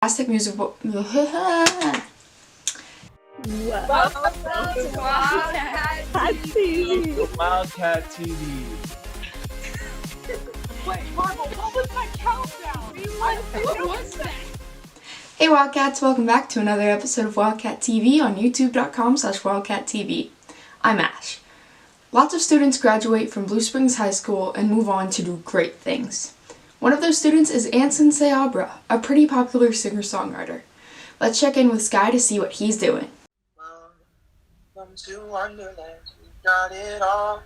Fantastic music. Welcome to Wildcat TV. Wait, Marvel, what was my countdown? What was that? Hey Wildcats, welcome back to another episode of Wildcat TV on youtube.com/wildcattv. I'm Ash. Lots of students graduate from Blue Springs High School and move on to do great things. One of those students is Anson Seabra, a pretty popular singer-songwriter. Let's check in with Sky to see what he's doing. Welcome to Wonderland, we got it all.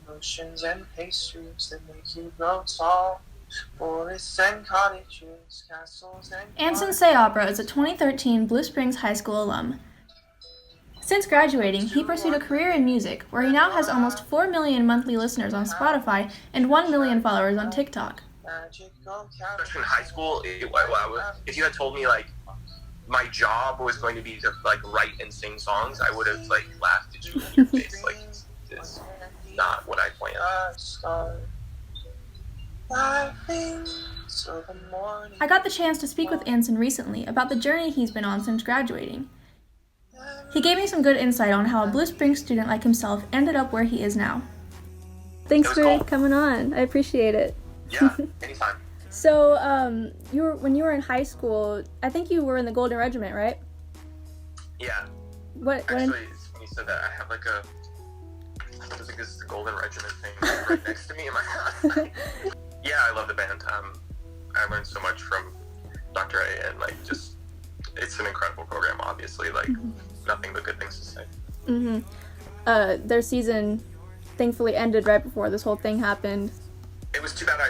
Oceans and pastries that make you grow tall. Forests and cottages, castles and... Anson Seabra is a 2013 Blue Springs High School alum. Since graduating, he pursued a career in music, where he now has almost 4 million monthly listeners on Spotify and 1 million followers on TikTok. Freshman high school, if you had told me like my job was going to be to like write and sing songs, I would have like laughed at you in your face. Like, it's not what I planned. I got the chance to speak with Anson recently about the journey he's been on since graduating. He gave me some good insight on how a Blue Springs student like himself ended up where he is now. Thanks for cool. coming on. I appreciate it. Yeah, anytime. So, when you were in high school, I think you were in the Golden Regiment, right? Yeah. What? Actually, when you said that, I have like a, I think this is the Golden Regiment thing right next to me in my house. Yeah, I love the band. I learned so much from Dr. A, and like just, it's an incredible program. Obviously, like nothing but good things to say. Their season thankfully ended right before this whole thing happened. It was too bad. I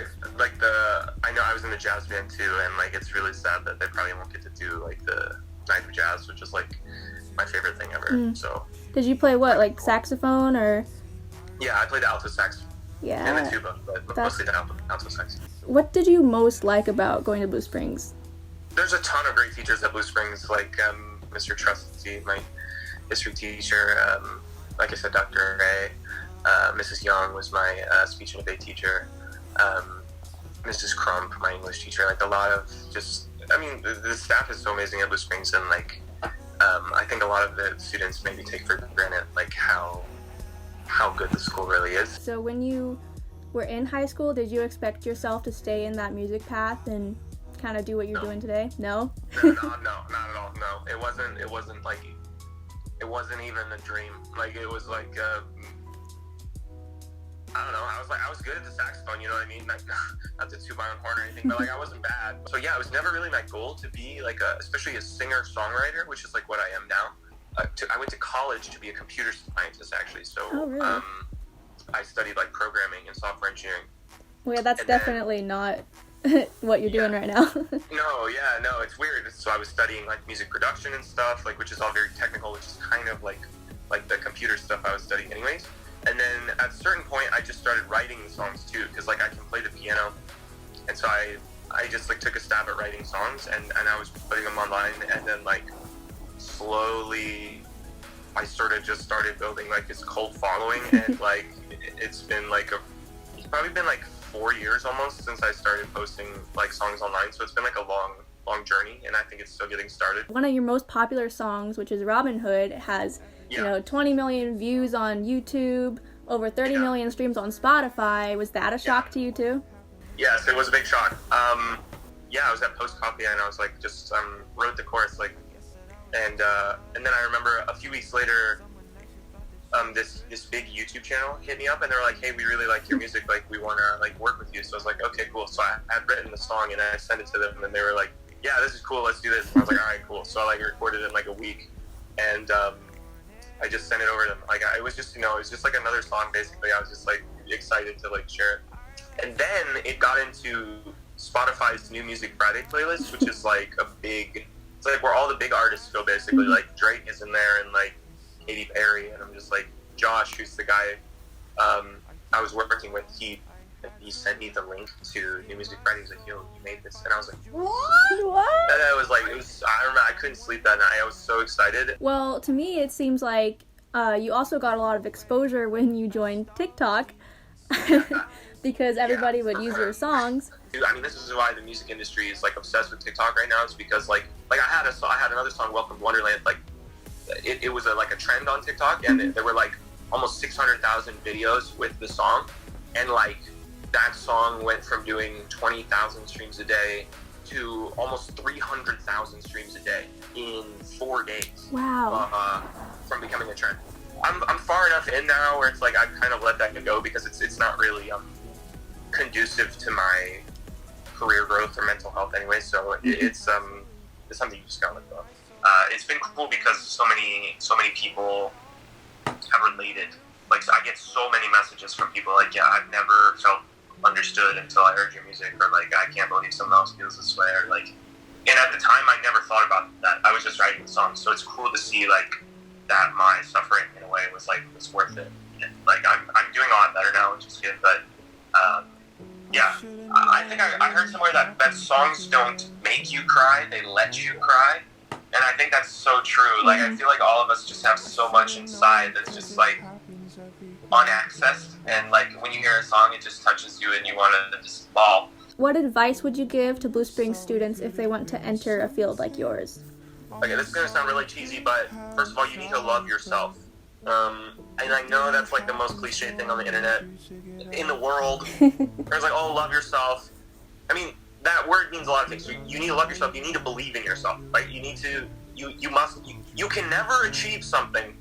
know I was in the jazz band too, and like it's really sad that they probably won't get to do like the Night of Jazz, which is like my favorite thing ever. So. Did you play what, like saxophone or? Yeah, I played the alto sax. Yeah. And the tuba, but mostly the alto sax. What did you most like about going to Blue Springs? There's a ton of great teachers at Blue Springs, like Mr. Trusty, my history teacher. Like I said, Dr. A. Mrs. Young was my speech and debate teacher. Mrs. Crump, my English teacher. Like a lot of just, I mean, the staff is so amazing at Blue Springs, and like, I think a lot of the students maybe take for granted like how good the school really is. So when you were in high school, did you expect yourself to stay in that music path and kind of do what you're doing today? No? No, not at all. No, it wasn't like, it wasn't even a dream. Like it was like, I don't know, I was good at the saxophone, you know what I mean? Not to toot my own horn or anything, but like I wasn't bad. So yeah, it was never really my goal to be like especially a singer-songwriter, which is like what I am now. I went to college to be a computer scientist actually, so really? I studied like programming and software engineering. Well, yeah, that's definitely not what you're doing right now. No, it's weird. So I was studying like music production and stuff, like which is all very technical, which is kind of like the computer stuff I was studying anyways. And then at a certain point, I just started writing songs too, because like I can play the piano, and so I just like took a stab at writing songs, and I was putting them online, and then like slowly I started building like this cult following, and like it's probably been like 4 years almost since I started posting like songs online, so it's been like a long journey, and I think it's still getting started. One of your most popular songs, which is Robin Hood, has 20 million views on YouTube, over 30 million streams on Spotify. Was that a shock to you too? Yes, it was a big shock. I was at Post Copy, and I was like, just wrote the chorus, like, and then I remember a few weeks later, this big YouTube channel hit me up, and they were like, hey, we really like your music, like we want to like work with you. So I was like, okay, cool. So I had written the song, and I sent it to them, and they were like, yeah, this is cool, let's do this. And I was like, all right, cool. So I like recorded it in like a week, and I just sent it over to them. Like it was just, it was just like another song basically. I was just like excited to like share it. And then it got into Spotify's New Music Friday playlist, which is like it's like where all the big artists go basically. Like Drake is in there, and like Katy Perry, and I'm just like, Josh, who's the guy I was working with, he sent me the link to New Music Friday. He's like, yo, you made this. And I was like, what? And I was like, I remember I couldn't sleep that night. I was so excited. Well, to me, it seems like you also got a lot of exposure when you joined TikTok because everybody would use your songs. I mean, this is why the music industry is like obsessed with TikTok right now. Is because like I had another song, Welcome to Wonderland. Like it was like a trend on TikTok, and there were like almost 600,000 videos with the song, and like that song went from doing 20,000 streams a day to almost 300,000 streams a day in 4 days. Wow. From becoming a trend. I'm far enough in now where it's like I've kind of let that go because it's not really conducive to my career growth or mental health anyway. So it's something you just gotta let go. It's been cool because so many people have related. Like I get so many messages from people like, yeah, I've never felt understood until I heard your music, or like I can't believe someone else feels this way, or like. And at the time, I never thought about that. I was just writing the song, so it's cool to see like that my suffering in a way was worth it. And, like I'm doing a lot better now, which is good. But yeah, I think I heard somewhere that songs don't make you cry; they let you cry. And I think that's so true. Like I feel like all of us just have so much inside that's just like unaccessed, and like when you hear a song, it just touches you, and you want to just bawl. What advice would you give to Blue Springs students if they want to enter a field like yours? Okay, this is going to sound really cheesy, but first of all, you need to love yourself. And I know that's like the most cliche thing on the internet, in the world. There's like, oh, love yourself. I mean, that word means a lot of things. You need to love yourself. You need to believe in yourself. Like, you need to, you can never achieve something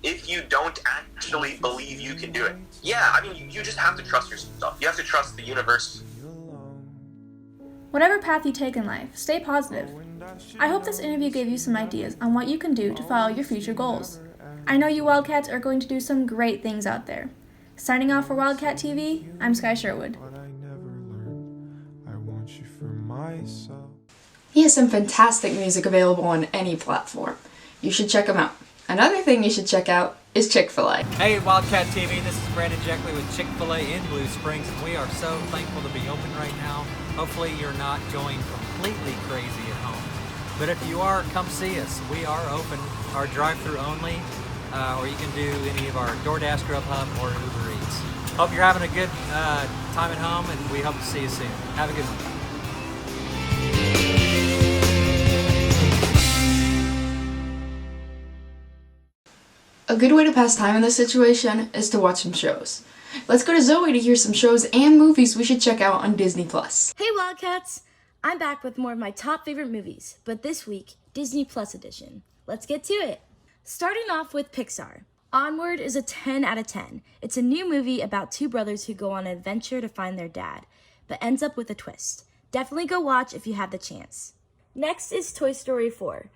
if you don't actually believe you can do it. Yeah, I mean, you just have to trust yourself. You have to trust the universe. Whatever path you take in life, stay positive. I hope this interview gave you some ideas on what you can do to follow your future goals. I know you Wildcats are going to do some great things out there. Signing off for Wildcat TV, I'm Sky Sherwood. He has some fantastic music available on any platform. You should check him out. Another thing you should check out is Chick-fil-A. Hey Wildcat TV, this is Brandon Jeckley with Chick-fil-A in Blue Springs, and we are so thankful to be open right now. Hopefully you're not going completely crazy at home, but if you are, come see us. We are open, our drive-thru only, or you can do any of our DoorDash, Grubhub, or Uber Eats. Hope you're having a good time at home, and we hope to see you soon. Have a good one. A good way to pass time in this situation is to watch some shows. Let's go to Zoe to hear some shows and movies we should check out on Disney+. Hey Wildcats! I'm back with more of my top favorite movies, but this week, Disney Plus edition. Let's get to it! Starting off with Pixar. Onward is a 10 out of 10. It's a new movie about two brothers who go on an adventure to find their dad, but ends up with a twist. Definitely go watch if you have the chance. Next is Toy Story 4.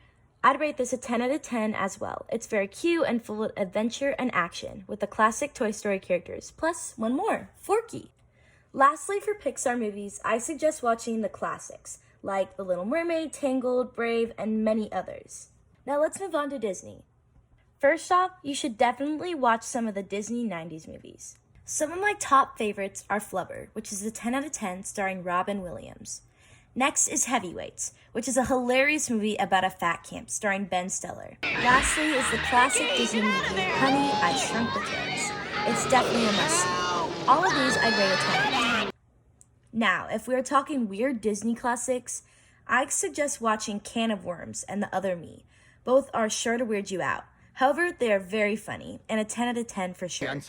I'd rate this a 10 out of 10 as well. It's very cute and full of adventure and action with the classic Toy Story characters, plus one more, Forky. Lastly, for Pixar movies, I suggest watching the classics, like The Little Mermaid, Tangled, Brave, and many others. Now let's move on to Disney. First off, you should definitely watch some of the Disney 90s movies. Some of my top favorites are Flubber, which is a 10 out of 10 starring Robin Williams. Next is Heavyweights, which is a hilarious movie about a fat camp starring Ben Stiller. Lastly is the classic Disney movie Honey, I Shrunk the Kids. It's definitely a must-see. All of these I'd rate a 10 out of 10. Now, if we are talking weird Disney classics, I suggest watching Can of Worms and The Other Me. Both are sure to weird you out. However, they are very funny, and a 10 out of 10 for sure.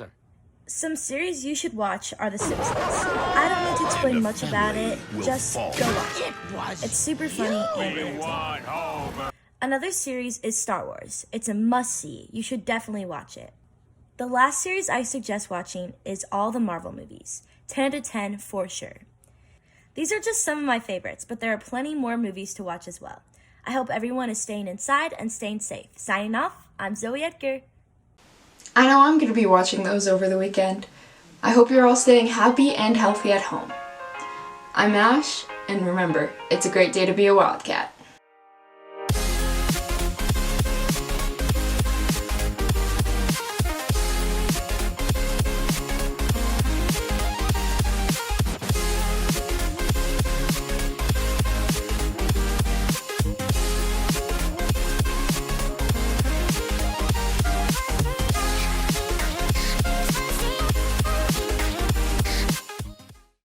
Some series you should watch are The Simpsons. I don't need to explain much about it, just go watch it. It's super funny and entertaining. Another series is Star Wars. It's a must-see. You should definitely watch it. The last series I suggest watching is all the Marvel movies. 10 out of 10 for sure. These are just some of my favorites, but there are plenty more movies to watch as well. I hope everyone is staying inside and staying safe. Signing off, I'm Zoe Edgar. I know I'm going to be watching those over the weekend. I hope you're all staying happy and healthy at home. I'm Ash, and remember, it's a great day to be a Wildcat.